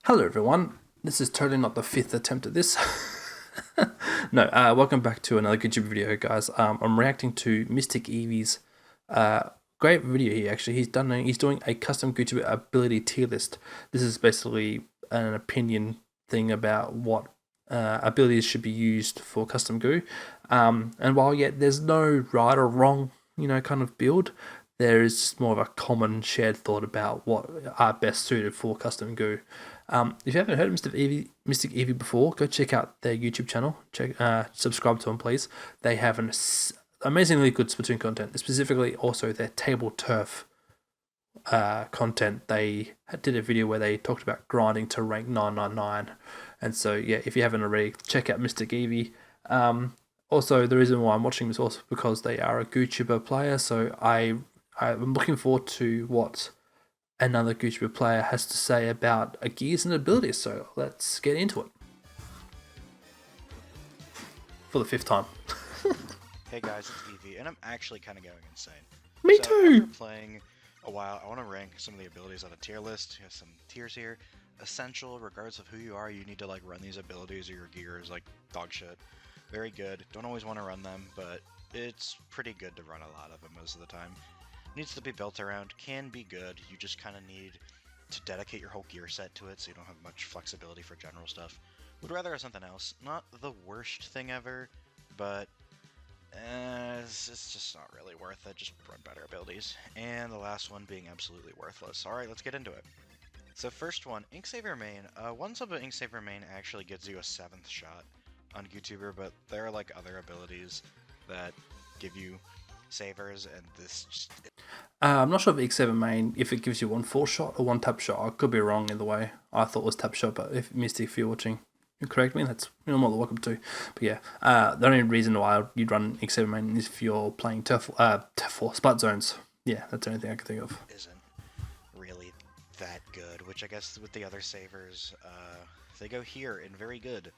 Hello everyone, this is totally not the fifth attempt at this. No, welcome back to another YouTube video, guys. I'm reacting to MysticEevee's great video here. Actually, he's doing a custom YouTube ability tier list. This is basically an opinion thing about what abilities should be used for custom goo. And while yet there's no right or wrong, kind of build, there is just more of a common shared thought about what are best suited for custom goo. If you haven't heard of MysticEevee before, go check out their YouTube channel. Subscribe to them, please. They have an amazingly good Splatoon content, specifically also their table turf content. They did a video where they talked about grinding to rank 999, and so yeah, if you haven't already, check out MysticEevee. Also, the reason why I'm watching this also because they are a GooTuber player, so I'm looking forward to what another GooTuber player has to say about gears and abilities. So let's get into it. For the fifth time. Hey guys, it's Evie, and I'm actually kind of going insane. Me so too! After playing a while, I want to rank some of the abilities on a tier list. Here's some tiers here. Essential, regardless of who you are, you need to like run these abilities or your gear is like dog shit. Very good. Don't always want to run them, but it's pretty good to run a lot of them most of the time. Needs to be built around, can be good. You just kind of need to dedicate your whole gear set to it so you don't have much flexibility for general stuff. Would rather have something else. Not the worst thing ever, but it's just not really worth it. Just run better abilities. And the last one being absolutely worthless. Alright, let's get into it. So first one, Inksaver Main. One sub of Inksaver Main actually gives you a 7th shot on YouTuber, but there are like other abilities that give you savers, and this just... I'm not sure if X7 main, if it gives you one full shot or one tap shot. I could be wrong either way. I thought it was tap shot, but if Mystic, if you're watching, you correct me, that's more than welcome to. But yeah, the only reason why you'd run X7 main is if you're playing turf 4 splat zones. Yeah, that's the only thing I can think of. Isn't really that good, which I guess with the other savers, they go here and very good.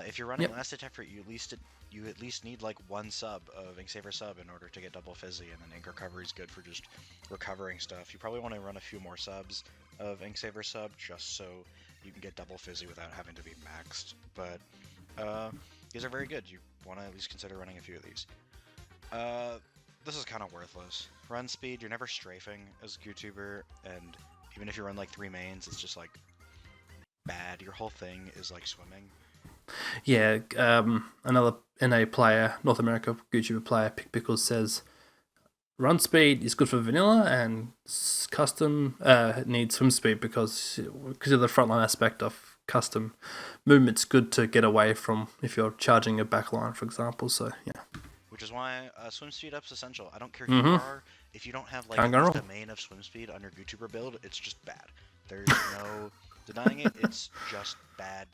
If you're running last attempt, you at least need like one sub of Inksaver sub in order to get double fizzy, and then Ink recovery is good for just recovering stuff. You probably want to run a few more subs of Inksaver sub just so you can get double fizzy without having to be maxed. But these are very good. You want to at least consider running a few of these. This is kind of worthless. Run speed, you're never strafing as a YouTuber, and even if you run like 3 mains, it's just like bad. Your whole thing is like swimming. Yeah, another NA player, North America YouTuber player, Pick Pickles says, run speed is good for vanilla and custom needs swim speed because of the frontline aspect of custom movement's good to get away from if you're charging a backline, for example. So yeah. Which is why swim speed up's essential. I don't care who you are, if you don't have like at least a main of swim speed on your YouTuber build, it's just bad. There's no denying it, it's just bad.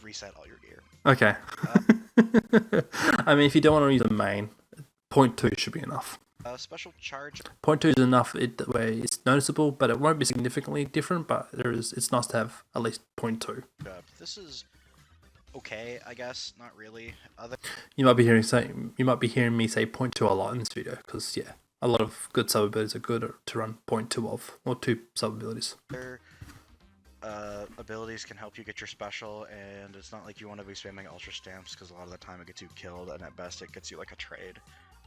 Reset all your gear. Okay. I mean, if you don't want to use a main, 0.2 should be enough. Special charge. 0.2 is enough where it's noticeable, but it won't be significantly different. But it's nice to have at least 0.2. This is okay, I guess. Not really. You might be hearing me say 0.2 a lot in this video because yeah, a lot of good sub abilities are good to run 0.2 of, or 2 sub abilities. Abilities can help you get your special, and it's not like you want to be spamming ultra stamps because a lot of the time it gets you killed, and at best it gets you like a trade.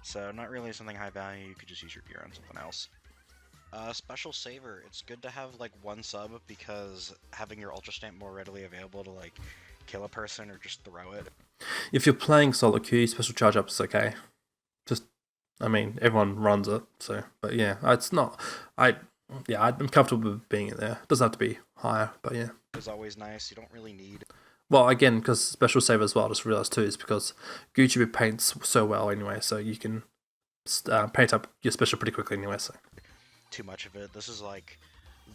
So not really something high value. You could just use your gear on something else. Special saver. It's good to have like one sub because having your ultra stamp more readily available to like kill a person or just throw it. If you're playing solo queue, special charge up is okay. I mean, everyone runs it, so but yeah, it's not. I'm comfortable with being in there. It doesn't have to be higher, but yeah. It's always nice. You don't really need. Well, again, because special save as well, I just realized too, is because GooTuber paints so well anyway, so you can paint up your special pretty quickly anyway. So too much of it. This is like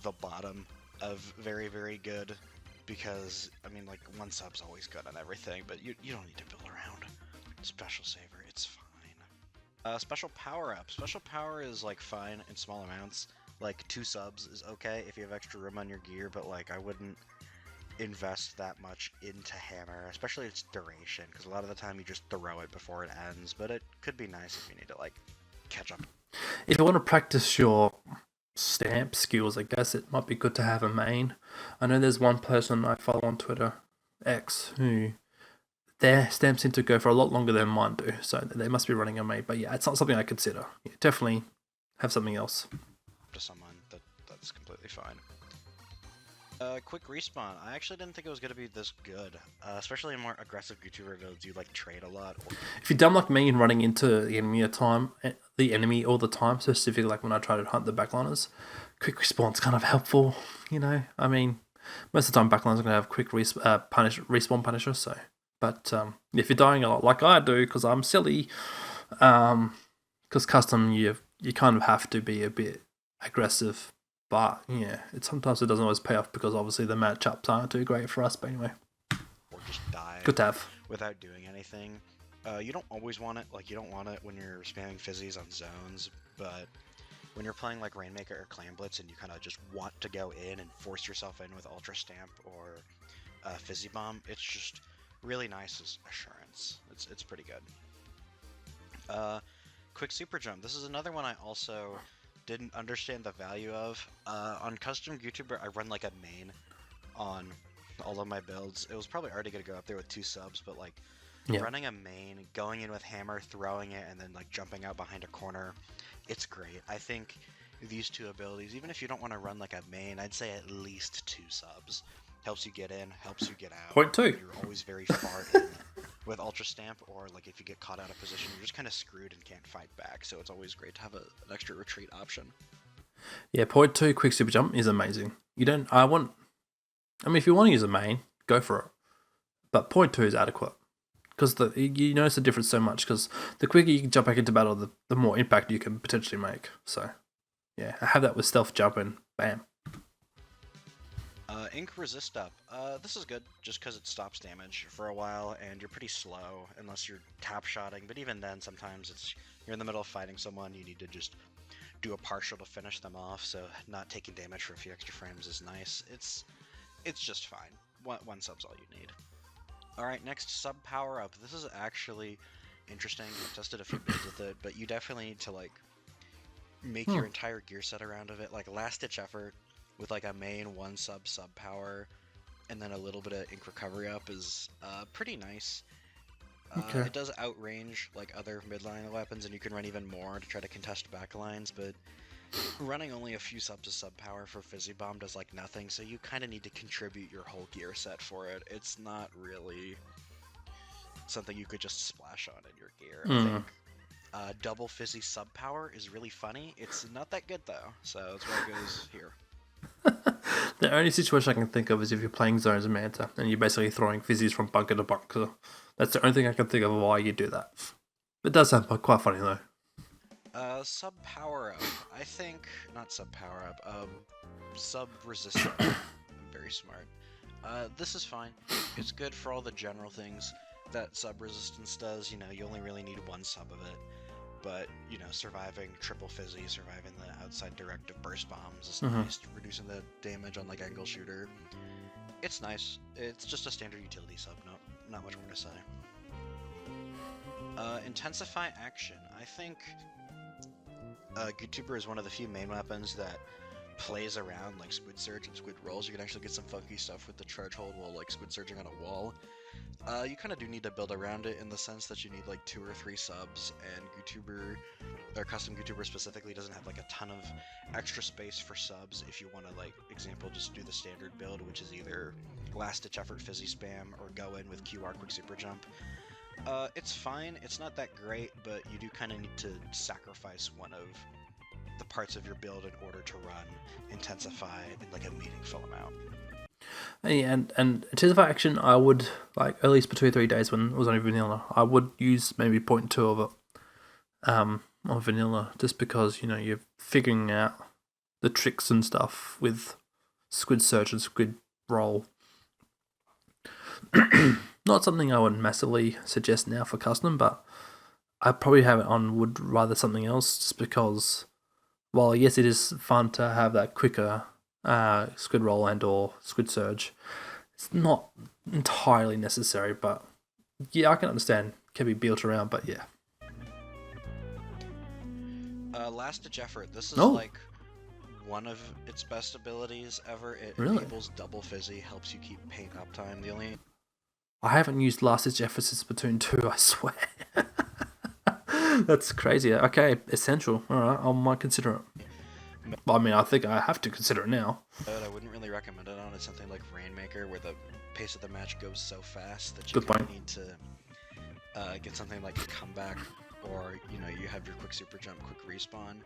the bottom of very, very good, because I mean, like one sub's always good on everything, but you don't need to build around special saver. It's fine. Special power up. Special power is like fine in small amounts. Like 2 subs is okay if you have extra room on your gear, but like I wouldn't invest that much into hammer, especially its duration, because a lot of the time you just throw it before it ends, but it could be nice if you need to like catch up. If you want to practice your stamp skills, I guess it might be good to have a main. I know there's one person I follow on Twitter, X, who their stamps seem to go for a lot longer than mine do, so they must be running a main. But yeah, it's not something I consider. Yeah, definitely have something else. To someone, that's completely fine. Quick respawn. I actually didn't think it was going to be this good, especially in more aggressive YouTuber builds. You like trade a lot. If you're dumb like me and running into the enemy all the time, specifically like when I try to hunt the backliners, quick respawn's kind of helpful. You know, I mean, most of the time backliners are going to have quick respawn punisher. So, but if you're dying a lot like I do, because I'm silly, because custom you kind of have to be a bit aggressive. But yeah, sometimes it doesn't always pay off because obviously the matchups aren't too great for us. But anyway, or just die. Good to have. Without doing anything. You don't always want it. Like you don't want it when you're spamming fizzies on zones, but when you're playing like Rainmaker or Clan Blitz and you kind of just want to go in and force yourself in with Ultra Stamp or Fizzy Bomb, it's just really nice as assurance. It's pretty good. Quick Super Jump. This is another one I also didn't understand the value of. On custom YouTuber, I run like a main on all of my builds. It was probably already going to go up there with 2 subs, but like running a main, going in with hammer, throwing it, and then like jumping out behind a corner, it's great. I think these 2 abilities, even if you don't want to run like a main, I'd say at least 2 subs. Helps you get in, helps you get out. Point 2. You're always very far in with Ultra Stamp, or like if you get caught out of position, you're just kind of screwed and can't fight back. So it's always great to have an extra retreat option. Yeah, point 2 quick super jump is amazing. If you want to use a main, go for it. But point 2 is adequate because you notice the difference so much. Because the quicker you can jump back into battle, the more impact you can potentially make. So yeah, I have that with stealth jump and bam. Ink Resist Up. This is good just because it stops damage for a while and you're pretty slow unless you're tap-shotting, but even then sometimes you're in the middle of fighting someone, you need to just do a partial to finish them off, so not taking damage for a few extra frames is nice. It's just fine. One sub's all you need. Alright, next sub power up. This is actually interesting. I've tested a few builds with it, but you definitely need to like make your entire gear set around of it, like last ditch effort with like a main 1 sub power and then a little bit of ink recovery up is pretty nice. Okay. It does outrange like other midline weapons and you can run even more to try to contest backlines, but running only a few subs of sub power for Fizzy Bomb does like nothing, so you kind of need to contribute your whole gear set for it. It's not really something you could just splash on in your gear, I think. Double Fizzy sub power is really funny. It's not that good though, so that's why it goes here. The only situation I can think of is if you're playing Zones of Manta and you're basically throwing fizzies from bunker to bunker. That's the only thing I can think of why you do that. It does sound quite funny though. Sub power up. I think not sub power up. Sub resist up. I'm very smart. This is fine. It's good for all the general things that sub resistance does. You know, you only really need 1 sub of it. But, you know, surviving triple fizzy, surviving the outside directive burst bombs is nice, reducing the damage on, like, angle shooter. It's nice. It's just a standard utility sub, not much more to say. Intensify action. I think Gootuber is one of the few main weapons that plays around, like, Squid Surge and Squid Rolls. You can actually get some funky stuff with the charge hold while, like, Squid Surging on a wall. You kind of do need to build around it in the sense that you need like 2 or 3 subs, and Gootuber, or custom Gootuber specifically, doesn't have like a ton of extra space for subs if you want to, like, example, just do the standard build, which is either last ditch effort fizzy spam or go in with QR quick super jump. It's fine, it's not that great, but you do kind of need to sacrifice one of the parts of your build in order to run Intensify in like a meaningful amount. And Intensify action, I would, like, at least for 2 or 3 days when it was only vanilla, I would use maybe 0.2 of it on vanilla, just because, you know, you're figuring out the tricks and stuff with Squid Surge and Squid Roll. Not something I would massively suggest now for custom, but I probably have it on would rather something else, just because, while yes, it is fun to have that quicker Squid Roll and or Squid Surge, it's not entirely necessary, but yeah, I can understand it can be built around, but yeah. Last ditch effort. This is like one of its best abilities ever. It Really? enables double fizzy, helps you keep paint uptime. The only I haven't used Last Ditch Efforts Splatoon 2, I swear. That's crazy. Okay, essential. Alright, I might consider it. I mean, I think I have to consider it now. mode I wouldn't really recommend it on is something like Rainmaker, where the pace of the match goes so fast that you Good kind point. of need to get something like a comeback, or you know, you have your quick super jump, quick respawn.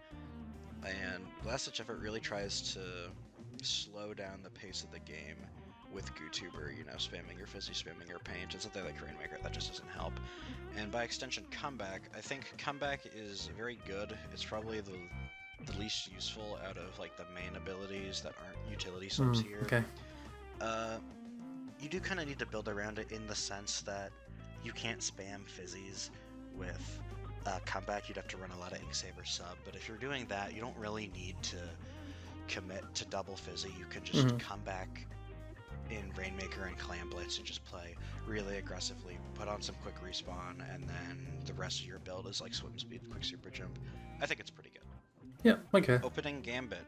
And Last Ditch Effort really tries to slow down the pace of the game with GooTuber, you know, spamming your fizzy, spamming your paint, and something like Rainmaker, that just doesn't help. And by extension, Comeback, I think Comeback is very good. It's probably the least useful out of like the main abilities that aren't utility subs here. Okay. You do kind of need to build around it in the sense that you can't spam fizzies with Comeback. You'd have to run a lot of Inksaber sub, but if you're doing that, you don't really need to commit to double fizzy. You can just come back in Rainmaker and Clam Blitz and just play really aggressively, put on some quick respawn, and then the rest of your build is like swim speed, quick super jump. I think it's pretty good. Yeah, okay. Opening Gambit.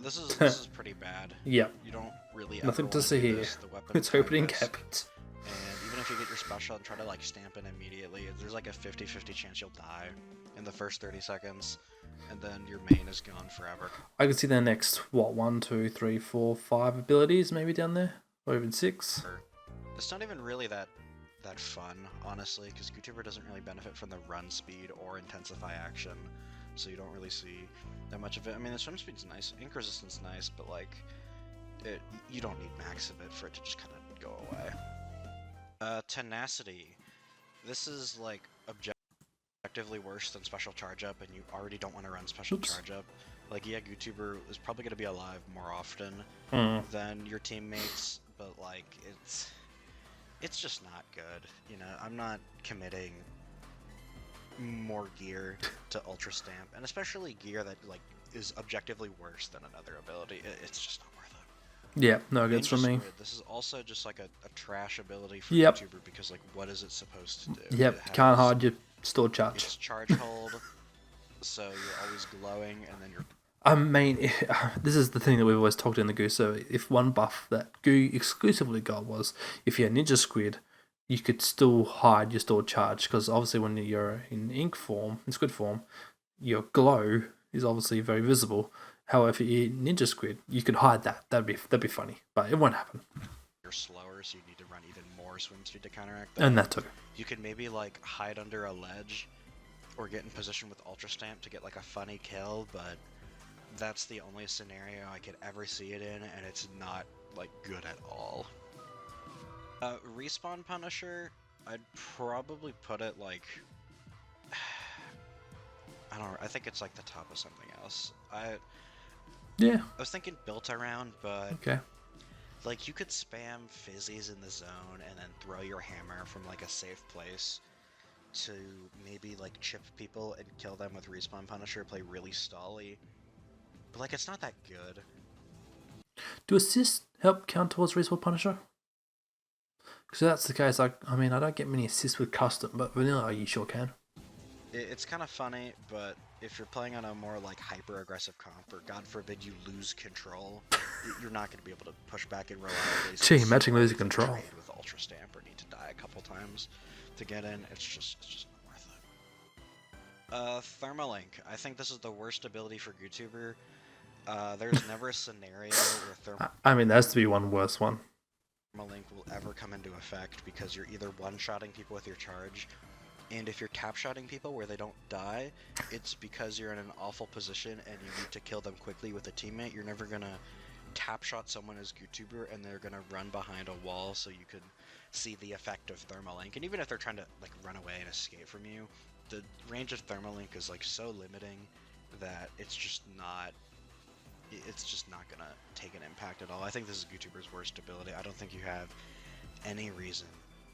This is pretty bad. Yeah. You don't really Nothing ever to wanna see do here. this. The weapon It's opening miss. Gambit. And even if you get your special and try to like stamp in immediately, there's like a 50-50 chance you'll die in the first 30 seconds, and then your main is gone forever. I can see the next, what, 1, 2, 3, 4, 5 abilities maybe down there? Or even 6? It's not even really that fun, honestly, because GooTuber doesn't really benefit from the run speed or intensify action, so you don't really see that much of it. I mean, the swim speed's nice, ink resistance nice, but like, you don't need max of it for it to just kind of go away. Tenacity. This is like objectively worse than special charge up, and you already don't want to run special charge up. Like, yeah, GooTuber is probably going to be alive more often than your teammates, but like, it's just not good. You know, I'm not committing more gear to Ultra Stamp, and especially gear that like is objectively worse than another ability. It's just not worth it. Yeah, no good Ninja for me. Squid, this is also just like a trash ability for Yep. YouTuber, because like, what is it supposed to do? Yep, It can't has- hide your stored charge. It's charge hold, so you're always glowing, and then you're I mean, this is the thing that we've always talked in the Goo. So if one buff that Goo exclusively got was, if you had Ninja Squid, you could still hide your stored charge, because obviously when you're in ink form, in squid form, your glow is obviously very visible. However, if you Ninja Squid, you could hide that. That'd be funny, but it won't happen. you're slower, so you need to run even more swim speed to counteract that. And that too. You could maybe like hide under a ledge, or get in position with Ultra Stamp to get like a funny kill, but that's the only scenario I could ever see it in, and it's not like good at all. Respawn Punisher, I'd probably put it like, I don't know, I think it's like the top of something else. Yeah. I was thinking built around, but Okay. like, you could spam fizzies in the zone and then throw your hammer from like a safe place to maybe like chip people and kill them with Respawn Punisher, play really stally. But like, it's not that good. Do assists help count towards Respawn Punisher? Because that's the case. I mean, I don't get many assists with custom, but vanilla you sure can. It's kind of funny, but if you're playing on a more like hyper aggressive comp, or God forbid you lose control, you're not going to be able to push back in reliably. Gee, So imagine you losing either control. trade with Ultra Stamp or need to die a couple times to get in. It's just not worth it. Thermalink. I think this is the worst ability for YouTuber. There's never a scenario where I mean, there has to be one worse one. Thermalink will ever come into effect, because you're either one-shotting people with your charge, and if you're tap-shotting people where they don't die, it's because you're in an awful position and you need to kill them quickly with a teammate. You're never gonna tap-shot someone as YouTuber and they're gonna run behind a wall so you can see the effect of Thermalink. And even if they're trying to like run away and escape from you, the range of Thermalink is like so limiting that it's just not gonna take an impact at all. I think this is YouTuber's worst ability. I don't think you have any reason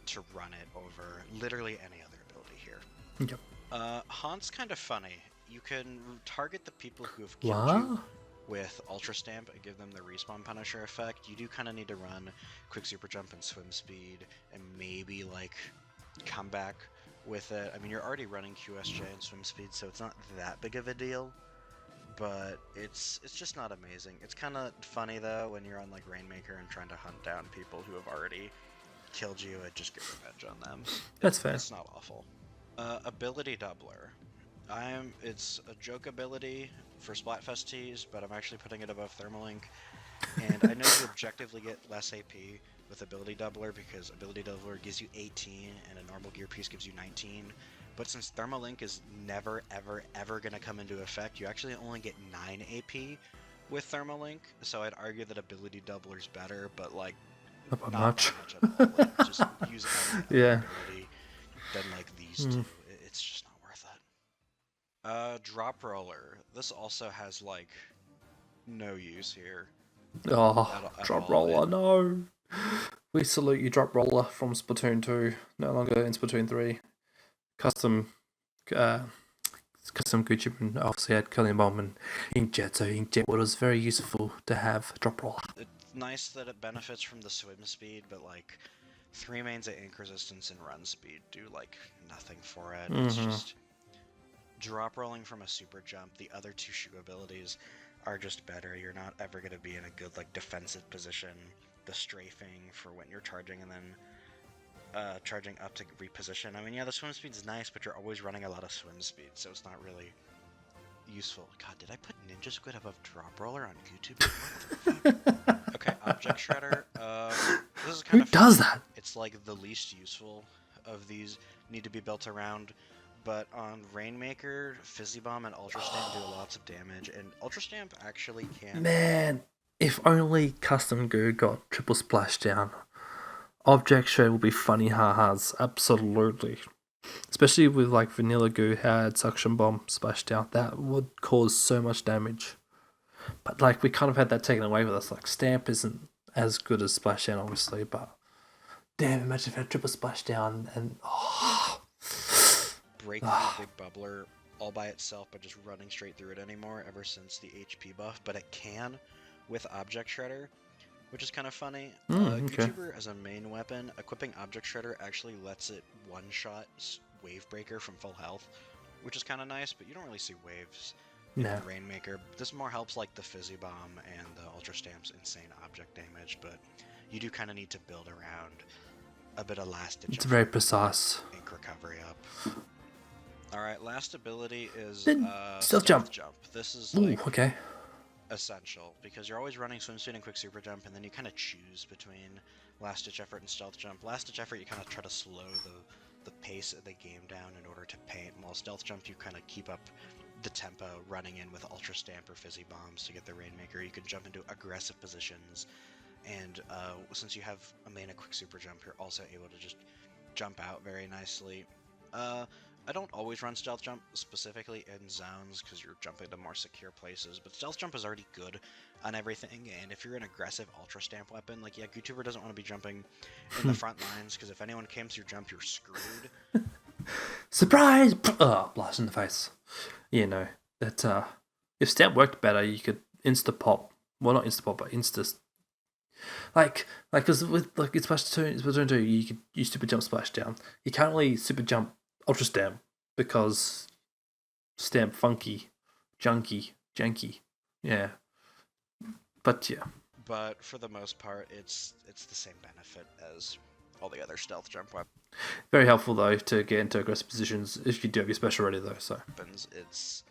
to run it over literally any other ability here. Yep. Haunt's kind of funny. You can target the people who have killed you with Ultra Stamp and give them the Respawn Punisher effect. You do kind of need to run quick super jump and swim speed, and maybe like come back with it. I mean, you're already running QSJ and swim speed, so it's not that big of a deal. but it's just not amazing. It's kind of funny though when you're on like Rainmaker and trying to hunt down people who have already killed you and just get revenge on them. That's fair. It's not awful. Ability Doubler. It's a joke ability for Splatfest tees, but I'm actually putting it above Thermalink. And I know you objectively get less AP with Ability Doubler because Ability Doubler gives you 18 and a normal gear piece gives you 19. But since Thermalink is never, ever, ever going to come into effect, you actually only get 9 AP with Thermalink. So I'd argue that Ability Doubler is better, but like Not by not much. by much at all. Like, just use any Yeah. other ability than like these two. It's just not worth it. Drop Roller. This also has like no use here. Oh, At Drop all. Roller, no. We salute you, Drop Roller from Splatoon 2, no longer in Splatoon 3. Custom Gucci and obviously had Curling Bomb and Inkjet, so Inkjet was very useful to have Drop Roller. It's nice that it benefits from the swim speed, but like 3 mains at ink resistance and run speed do like nothing for it. It's just drop rolling from a super jump. The other 2 shoe abilities are just better. You're not ever going to be in a good like defensive position. The strafing for when you're charging and then charging up to reposition. I mean, yeah, the swim speed's nice, but you're always running a lot of swim speed, so it's not really useful. God, did I put Ninja Squid above Drop Roller on YouTube? What the fuck? Okay, Object Shredder. This is kind of Who does that? It's like the least useful of these need to be built around. But on Rainmaker, Fizzy Bomb and Ultra Stamp do lots of damage, and Ultra Stamp actually can. Man, if only Custom Goo got triple splashdown. Object Shred will be funny ha-has, absolutely. Especially with like Vanilla Goo had Suction Bomb splashdown, that would cause so much damage. But like we kind of had that taken away with us. Like Stamp isn't as good as Splashdown, obviously, but damn, imagine if it had triple Splashdown and Breaking the big bubbler all by itself by just running straight through it anymore ever since the HP buff, but it can with Object Shredder, which is kind of funny. okay. YouTuber as a main weapon, equipping Object Shredder actually lets it one-shot Wave Breaker from full health, which is kind of nice, but you don't really see waves in Rainmaker. This more helps like the Fizzy Bomb and the Ultra Stamp's insane object damage, but you do kind of need to build around a bit of last ditch. It's very precise. Ink recovery up. Alright, last ability is Stealth Jump. This is like okay. essential because you're always running swim speed and quick super jump, and then you kind of choose between last ditch effort and stealth jump. Last ditch effort, you kind of try to slow the pace of the game down in order to paint, while stealth jump, you kind of keep up the tempo running in with ultra stamp or fizzy bombs to get the Rainmaker. You can jump into aggressive positions, and since you have a main quick super jump, you're also able to just jump out very nicely. I don't always run Stealth Jump, specifically in zones, because you're jumping to more secure places, but Stealth Jump is already good on everything, and if you're an aggressive Ultra Stamp weapon, like, yeah, YouTuber doesn't want to be jumping in the front lines, because if anyone came to your jump, you're screwed. Surprise! Oh, blast in the face. You know, that, if Stamp worked better, you could insta-pop. Well, not insta-pop, but insta... because with, like, in Splatoon 2, you could use Super Jump Splashdown. You can't really Super Jump Ultra Stamp because Stamp funky, janky. Yeah. But yeah. But for the most part, it's the same benefit as all the other stealth jump weapons. Very helpful though to get into aggressive positions if you do have your special ready though, so. It's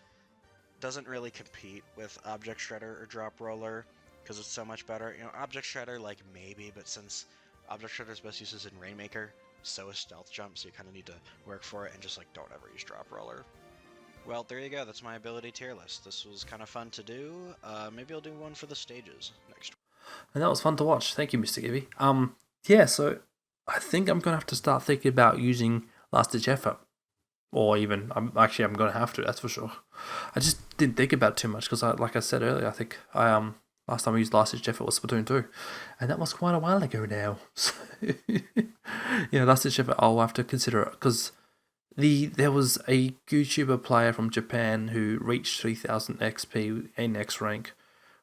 doesn't really compete with Object Shredder or Drop Roller because it's so much better. You know, Object Shredder, like, maybe, but since Object Shredder's best use is in Rainmaker, so is Stealth Jump, so you kind of need to work for it and just, like, don't ever use Drop Roller. Well, there you go. That's my ability tier list. This was kind of fun to do. Maybe I'll do one for the stages next week. And that was fun to watch. Thank you, MysticEevee. Yeah, so I think I'm going to have to start thinking about using Last Ditch Effort. Or even, I'm going to have to, that's for sure. I just didn't think about it too much because, like I said earlier, I think last time I used Last Ditch Effort was Splatoon 2. And that was quite a while ago now. So, yeah, Last Ditch Effort, I'll have to consider it. Because there was a YouTuber player from Japan who reached 3000 XP in X rank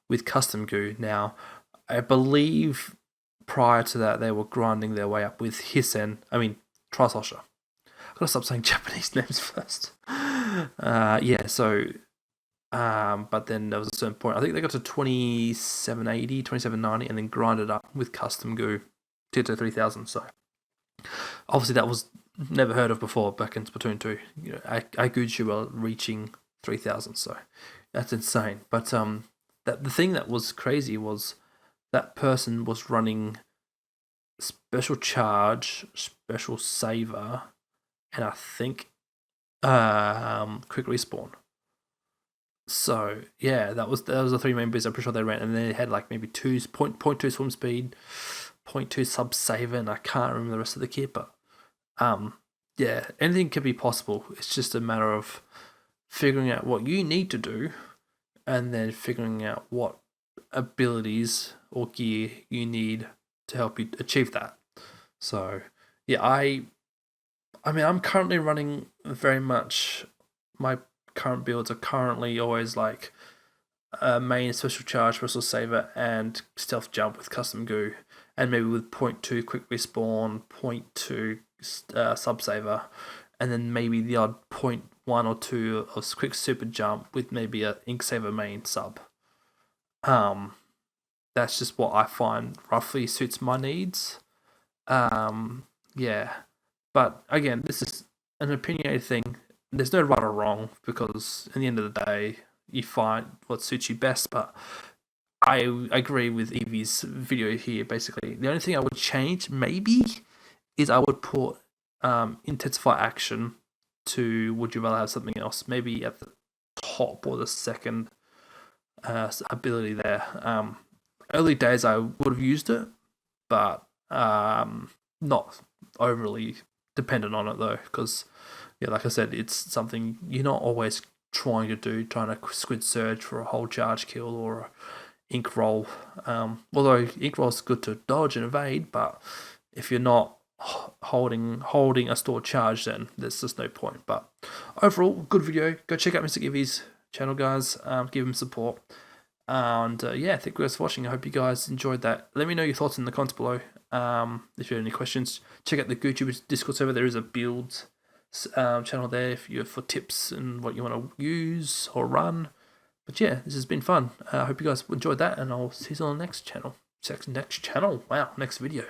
with Custom Goo. Now, I believe prior to that, they were grinding their way up with Trisosha. I've got to stop saying Japanese names first. Yeah, so But then there was a certain point, I think they got to 2780, 2790, and then grinded up with custom goo to 3000. So obviously that was never heard of before back in Splatoon 2. You know, Aguju reaching 3000, so that's insane. But that the thing that was crazy was that person was running special charge, special saver, and I think quick respawn. So yeah, that was the three main bits I'm pretty sure they ran, and then they had like maybe 0.2 swim speed, 0.2 sub saver, and I can't remember the rest of the kit, but yeah, anything can be possible. It's just a matter of figuring out what you need to do, and then figuring out what abilities or gear you need to help you achieve that. So yeah, I mean, I'm currently running very much. My current builds are currently always like main special charge, special saver, and stealth jump with custom goo, and maybe with 0.2 quick respawn, 0.2 sub saver, and then maybe the odd 0.1 or 2 of quick super jump with maybe a ink saver main sub. That's just what I find roughly suits my needs. Yeah, but again, this is an opinionated thing. There's no right or wrong because in the end of the day, you find what suits you best. But I agree with Evie's video here. Basically, the only thing I would change maybe is I would put intensify action to would you rather have something else, maybe at the top or the second ability there. Early days I would have used it, but not overly dependent on it though, because yeah, like I said, it's something you're not always trying to do, trying to squid surge for a whole charge kill or a ink roll. Although ink roll is good to dodge and evade, but if you're not holding a stored charge, then there's just no point. But overall, good video. Go check out MysticEevee's channel, guys. Give him support. And yeah, thank you guys for watching. I hope you guys enjoyed that. Let me know your thoughts in the comments below. If you have any questions, check out the YouTube Discord server. There is a builds channel there if you're for tips and what you want to use or run. But yeah, this has been fun. I hope you guys enjoyed that, and I'll see you on the next channel. Next channel. Wow, next video.